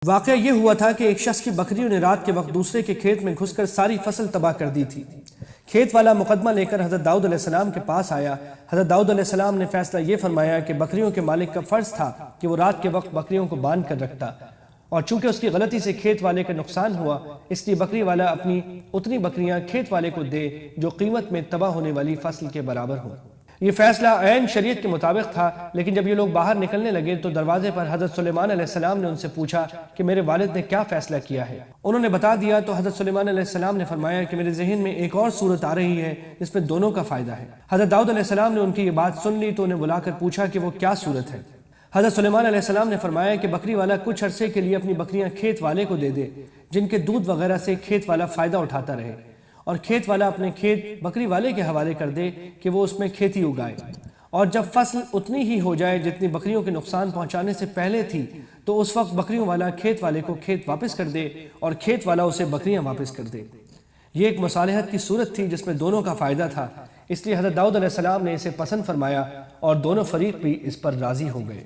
واقعہ یہ ہوا تھا کہ ایک شخص کی بکریوں نے رات کے وقت دوسرے کے کھیت میں گھس کر ساری فصل تباہ کر دی تھی۔ کھیت والا مقدمہ لے کر حضرت داؤد علیہ السلام کے پاس آیا۔ حضرت داؤد علیہ السلام نے فیصلہ یہ فرمایا کہ بکریوں کے مالک کا فرض تھا کہ وہ رات کے وقت بکریوں کو باندھ کر رکھتا، اور چونکہ اس کی غلطی سے کھیت والے کا نقصان ہوا، اس لیے بکری والا اپنی اتنی بکریاں کھیت والے کو دے جو قیمت میں تباہ ہونے والی فصل کے برابر ہو۔ یہ فیصلہ عین شریعت کے مطابق تھا، لیکن جب یہ لوگ باہر نکلنے لگے تو دروازے پر حضرت سلیمان علیہ السلام نے ان سے پوچھا کہ میرے والد نے کیا فیصلہ کیا ہے۔ انہوں نے بتا دیا تو حضرت سلیمان علیہ السلام نے فرمایا کہ میرے ذہن میں ایک اور صورت آ رہی ہے جس میں دونوں کا فائدہ ہے۔ حضرت داؤد علیہ السلام نے ان کی یہ بات سن لی تو انہیں بلا کر پوچھا کہ وہ کیا صورت ہے۔ حضرت سلیمان علیہ السلام نے فرمایا کہ بکری والا کچھ عرصے کے لیے اپنی بکریاں کھیت والے کو دے دے، جن کے دودھ وغیرہ سے کھیت والا فائدہ اٹھاتا رہے، اور کھیت والا اپنے کھیت بکری والے کے حوالے کر دے کہ وہ اس میں کھیتی اگائے، اور جب فصل اتنی ہی ہو جائے جتنی بکریوں کے نقصان پہنچانے سے پہلے تھی تو اس وقت بکریوں والا کھیت والے کو کھیت واپس کر دے اور کھیت والا اسے بکریاں واپس کر دے۔ یہ ایک مصالحت کی صورت تھی جس میں دونوں کا فائدہ تھا، اس لیے حضرت داؤد علیہ السلام نے اسے پسند فرمایا اور دونوں فریق بھی اس پر راضی ہو گئے۔